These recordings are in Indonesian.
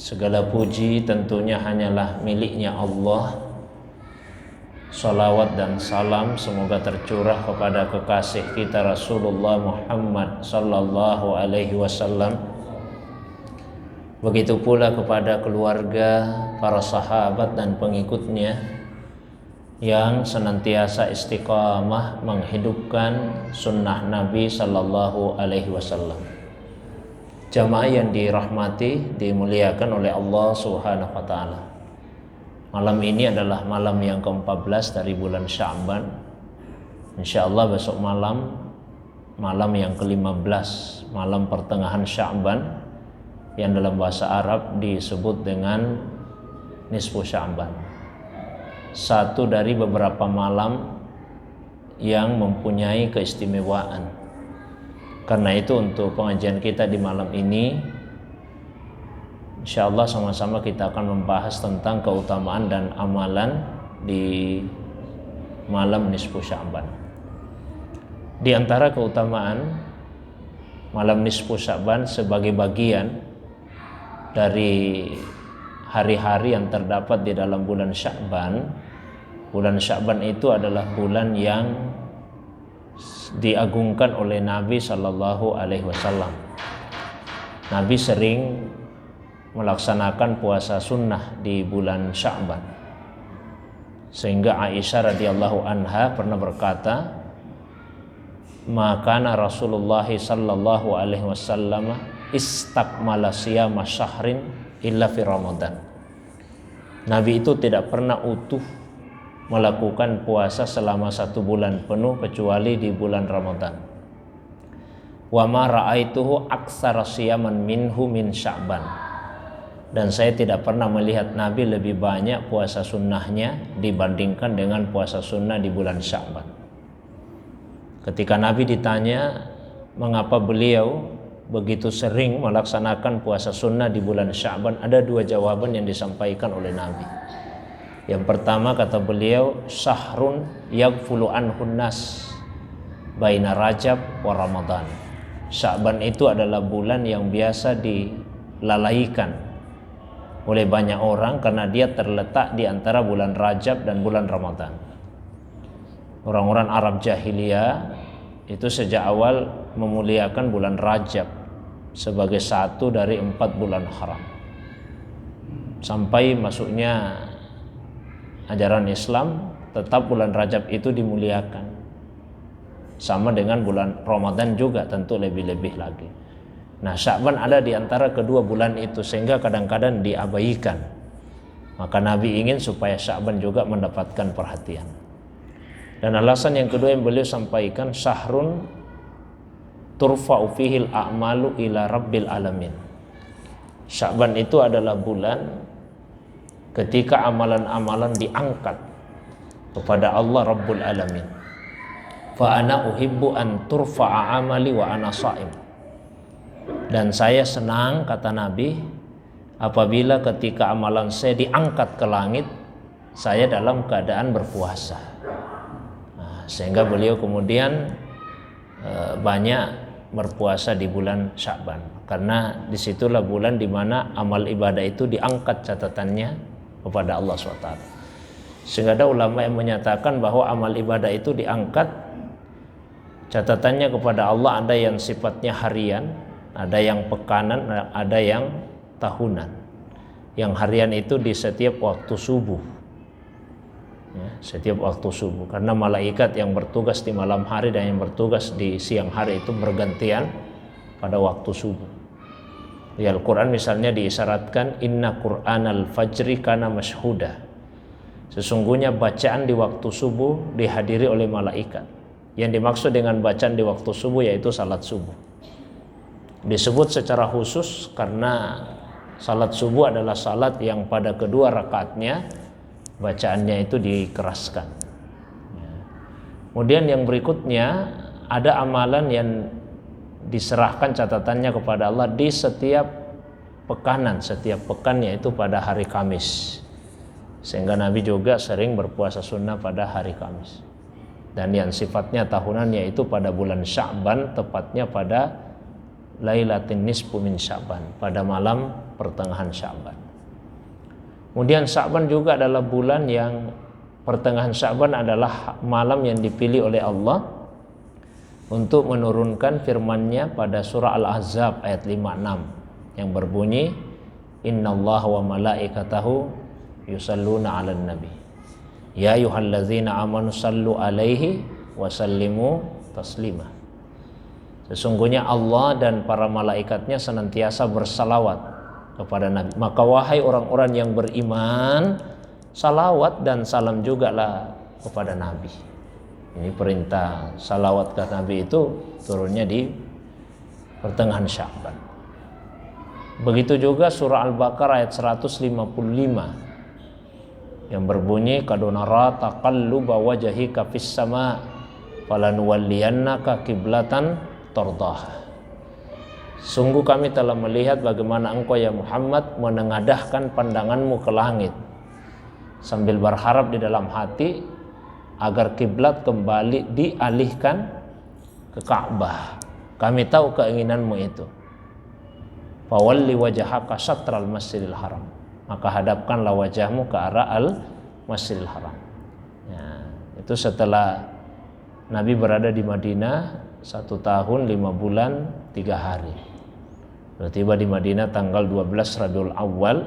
Segala puji tentunya hanyalah miliknya Allah. Salawat dan salam semoga tercurah kepada kekasih kita Rasulullah Muhammad sallallahu alaihi wasallam. Begitu pula kepada keluarga, para sahabat dan pengikutnya yang senantiasa istiqamah menghidupkan sunnah Nabi sallallahu alaihi wasallam. Jamaah yang dirahmati, dimuliakan oleh Allah Subhanahu wa taala. Malam ini adalah malam yang ke-14 dari bulan Sya'ban. Insyaallah besok malam yang ke-15, malam pertengahan Sya'ban, yang dalam bahasa Arab disebut dengan nisfu Sya'ban. Satu dari beberapa malam yang mempunyai keistimewaan. Karena itu untuk pengajian kita di malam ini, insyaallah sama-sama kita akan membahas tentang keutamaan dan amalan di malam nisfu Sya'ban. Di antara keutamaan malam nisfu Sya'ban sebagai bagian dari hari-hari yang terdapat di dalam bulan Sya'ban. Bulan Sya'ban itu adalah bulan yang diagungkan oleh Nabi sallallahu alaihi wasallam. Nabi sering melaksanakan puasa sunnah di bulan Sya'ban, sehingga Aisyah radhiyallahu anha pernah berkata, "Maka Rasulullah sallallahu alaihi wasallam istakmala siyama syahrin illa fi Ramadan." Nabi itu tidak pernah utuh melakukan puasa selama 1 bulan penuh kecuali di bulan Ramadan. Wa ma ra'aituhu aktsara siyaman minhu min Sya'ban. Dan saya tidak pernah melihat Nabi lebih banyak puasa sunnahnya dibandingkan dengan puasa sunnah di bulan Sya'ban. Ketika Nabi ditanya mengapa beliau begitu sering melaksanakan puasa sunnah di bulan Sya'ban, ada 2 jawaban yang disampaikan oleh Nabi. Yang pertama, kata beliau, syahrun yaghfulu anhun nas baina Rajab wa Ramadan. Sya'ban itu adalah bulan yang biasa dilalaikan oleh banyak orang karena dia terletak di antara bulan Rajab dan bulan Ramadan. Orang-orang Arab jahiliyah itu sejak awal memuliakan bulan Rajab sebagai satu dari 4 bulan haram. Sampai masuknya ajaran Islam, tetap bulan Rajab itu dimuliakan. Sama dengan bulan Ramadan juga tentu lebih-lebih lagi. Nah, Sya'ban ada di antara kedua bulan itu sehingga kadang-kadang diabaikan. Maka Nabi ingin supaya Sya'ban juga mendapatkan perhatian. Dan alasan yang kedua yang beliau sampaikan, syahrun turfa'u fihil a'malu ila rabbil alamin. Sya'ban itu adalah bulan ketika amalan-amalan diangkat kepada Allah Rabbul Alamin. Fa ana uhibbu an turfa'a amali wa ana sha'im. Dan saya senang, kata Nabi, apabila ketika amalan saya diangkat ke langit, saya dalam keadaan berpuasa. Nah, sehingga beliau kemudian banyak berpuasa di bulan Sya'ban, karena disitulah bulan di mana amal ibadah itu diangkat catatannya kepada Allah SWT. Sehingga ada ulama yang menyatakan bahwa amal ibadah itu diangkat catatannya kepada Allah, ada yang sifatnya harian, ada yang pekanan, ada yang tahunan. Yang harian itu di setiap waktu subuh, ya, setiap waktu subuh, karena malaikat yang bertugas di malam hari dan yang bertugas di siang hari itu bergantian pada waktu subuh. Di Al-Quran misalnya diisyaratkan, inna Qur'anal fajri kana mashhuda. Sesungguhnya bacaan di waktu subuh dihadiri oleh malaikat. Yang dimaksud dengan bacaan di waktu subuh yaitu salat subuh. Disebut secara khusus karena salat subuh adalah salat yang pada kedua rakaatnya bacaannya itu dikeraskan. Kemudian yang berikutnya, ada amalan yang diserahkan catatannya kepada Allah di setiap pekanan, setiap pekan, yaitu pada hari Kamis. Sehingga Nabi juga sering berpuasa sunnah pada hari Kamis. Dan yang sifatnya tahunan yaitu pada bulan Sya'ban, tepatnya pada lailatin nisfu min Sya'ban, pada malam pertengahan Sya'ban. Kemudian Sya'ban juga adalah bulan yang pertengahan Sya'ban adalah malam yang dipilih oleh Allah untuk menurunkan firman-Nya pada surah Al-Ahzab ayat 56 yang berbunyi innallaha wa malaikatahu yusalluna 'alan nabi ya ayyuhalladzina amanu sallu 'alaihi wa sallimu taslima. Sesungguhnya Allah dan para malaikatnya senantiasa bersalawat kepada Nabi. Maka wahai orang-orang yang beriman, salawat dan salam juga lah kepada Nabi. Ini perintah salawat ke Nabi itu turunnya di pertengahan Sya'ban. Begitu juga surah Al-Baqarah ayat 155 yang berbunyi kadonara taqalluba wajhika fis sama falanuwalliyannaka kiblatan tardah. Sungguh kami telah melihat bagaimana engkau ya Muhammad menengadahkan pandanganmu ke langit sambil berharap di dalam hati agar kiblat kembali dialihkan ke Ka'bah. Kami tahu keinginanmu itu. Fawalli wajhaka syatral masjidil haram, maka hadapkanlah wajahmu ke arah al-masjidil haram. Ya, itu setelah Nabi berada di Madinah 1 tahun 5 bulan 3 hari. Tiba di Madinah tanggal 12 Rabiul Awal,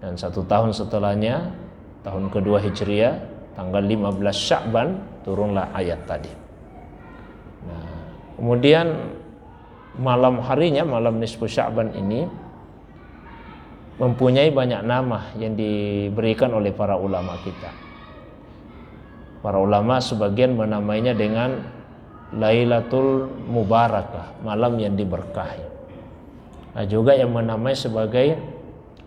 dan 1 tahun setelahnya tahun kedua Hijriah tanggal 15 Sya'ban turunlah ayat tadi. Nah, kemudian malam harinya, malam nisfu Sya'ban ini mempunyai banyak nama yang diberikan oleh para ulama kita. Para ulama sebagian menamainya dengan Lailatul Mubarakah, malam yang diberkahi. Nah, juga yang menamai sebagai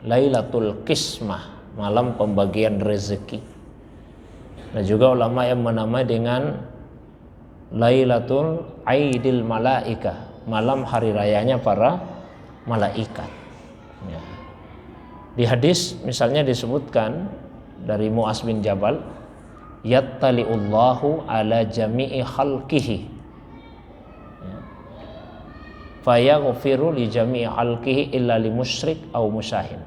Lailatul Qismah, malam pembagian rezeki. Nah, juga ulama yang menamai dengan Lailatul Aidil Malaikah, malam hari rayanya para malaikat. Ya. Di hadis misalnya disebutkan dari Mu'az bin Jabal, yattali'ullahu ala jami'i khalqihi fayaghfiru li jami'i khalqihi illa li musyrik aw musyahin.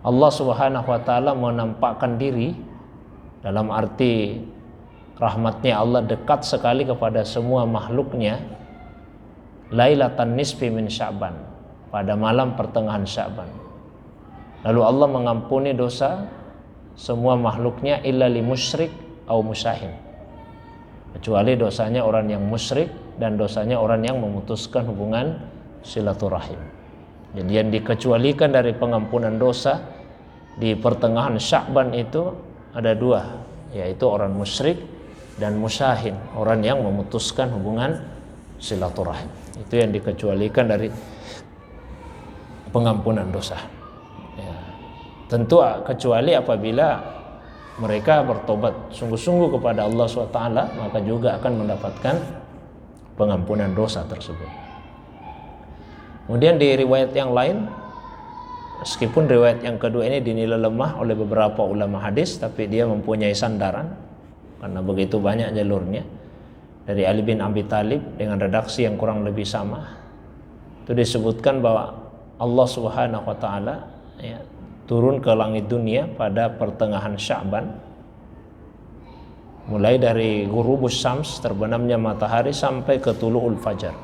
Allah Subhanahu wa taala menampakkan diri dalam arti rahmatnya Allah dekat sekali kepada semua makhluknya lailatan nisfi min Sya'ban, pada malam pertengahan Sya'ban. Lalu Allah mengampuni dosa semua makhluknya illa li musyrik au musyahin, kecuali dosanya orang yang musyrik dan dosanya orang yang memutuskan hubungan silaturahim. Jadi yang dikecualikan dari pengampunan dosa di pertengahan Sya'ban itu ada 2, yaitu orang musyrik dan musyahin, orang yang memutuskan hubungan silaturahim. Itu yang dikecualikan dari pengampunan dosa. Ya. Tentu kecuali apabila mereka bertobat sungguh-sungguh kepada Allah SWT, maka juga akan mendapatkan pengampunan dosa tersebut. Kemudian di riwayat yang lain, meskipun riwayat yang kedua ini dinilai lemah oleh beberapa ulama hadis, tapi dia mempunyai sandaran karena begitu banyak jalurnya. Dari Ali bin Abi Thalib dengan redaksi yang kurang lebih sama, itu disebutkan bahwa Allah Subhanahu wa taala ya, turun ke langit dunia pada pertengahan Sya'ban, mulai dari ghurubus syams, terbenamnya matahari, sampai ke tulu'ul fajar.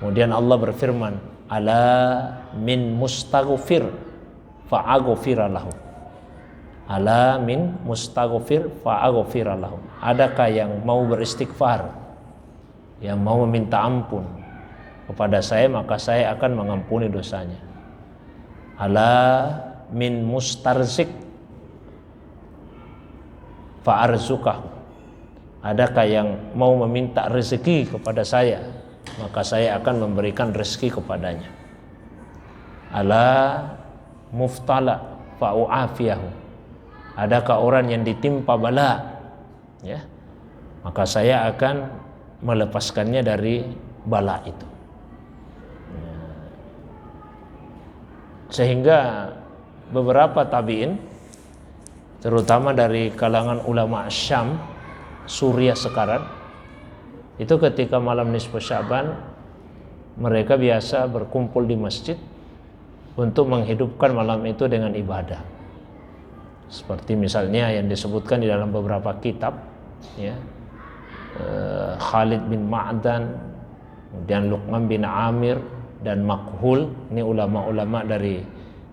Kemudian Allah berfirman, ala min mustaghfir fa'aghfira lahu. Ala min mustaghfir fa'aghfira lahu. Adakah yang mau beristighfar, yang mau meminta ampun kepada saya, maka saya akan mengampuni dosanya. Ala min mustarzik fa'arzukahu. Adakah yang mau meminta rezeki kepada saya, maka saya akan memberikan rezeki kepadanya. Ala muftala fa'u'afiyahu. Adakah orang yang ditimpa bala, ya, maka saya akan melepaskannya dari bala itu. Sehingga beberapa tabi'in, terutama dari kalangan ulama Syam, Suriah sekarang, itu ketika malam nisfu Sya'ban mereka biasa berkumpul di masjid untuk menghidupkan malam itu dengan ibadah. Seperti misalnya yang disebutkan di dalam beberapa kitab, ya, Khalid bin Ma'dan, kemudian Luqman bin Amir dan Makhul, ini ulama-ulama dari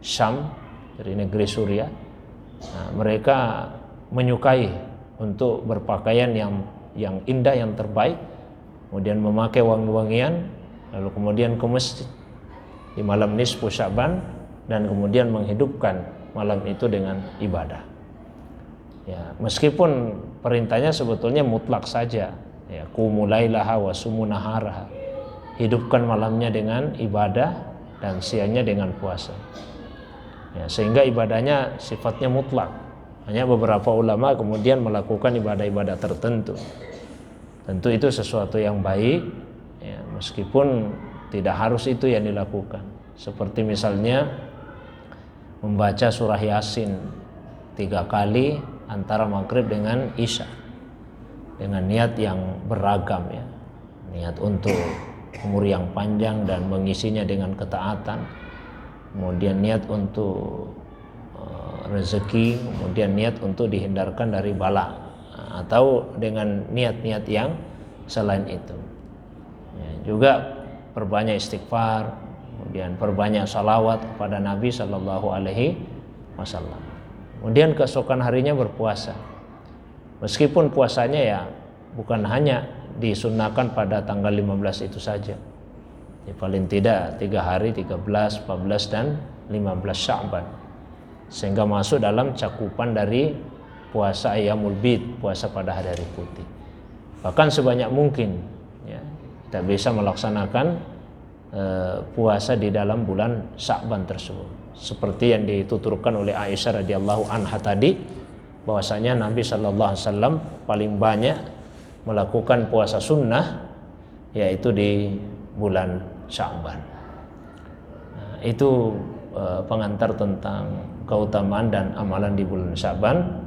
Syam, dari negeri Suriah. Nah, mereka menyukai untuk berpakaian yang indah, yang terbaik, kemudian memakai wangi-wangian, lalu kemudian ke masjid di malam nisfu Sya'ban dan kemudian menghidupkan malam itu dengan ibadah. Ya, meskipun perintahnya sebetulnya mutlak saja, ya, qumu lailaha wa sumu naharaha, hidupkan malamnya dengan ibadah dan siangnya dengan puasa. Ya, sehingga ibadahnya sifatnya mutlak. Hanya beberapa ulama kemudian melakukan ibadah-ibadah tertentu. Tentu itu sesuatu yang baik, ya, meskipun tidak harus itu yang dilakukan. Seperti misalnya membaca surah Yasin 3 kali antara maghrib dengan isya dengan niat yang beragam, ya, niat untuk umur yang panjang dan mengisinya dengan ketaatan, kemudian niat untuk rezeki, kemudian niat untuk dihindarkan dari bala, atau dengan niat-niat yang selain itu, ya, juga perbanyak istighfar, kemudian perbanyak salawat kepada Nabi Shallallahu Alaihi Wasallam. Kemudian keesokan harinya berpuasa, meskipun puasanya ya bukan hanya disunnahkan pada tanggal 15 itu saja, ya, paling tidak 3 hari 13, 14 dan 15 Sya'ban, sehingga masuk dalam cakupan dari puasa Ayyamul Bid, puasa pada hari putih. Bahkan sebanyak mungkin, ya, kita bisa melaksanakan puasa di dalam bulan Sya'ban tersebut, seperti yang dituturkan oleh Aisyah radhiyallahu anha tadi, bahwasanya Nabi sallallahu alaihi wasallam paling banyak melakukan puasa sunnah yaitu di bulan Sya'ban. Nah, itu pengantar tentang keutamaan dan amalan di bulan Sya'ban.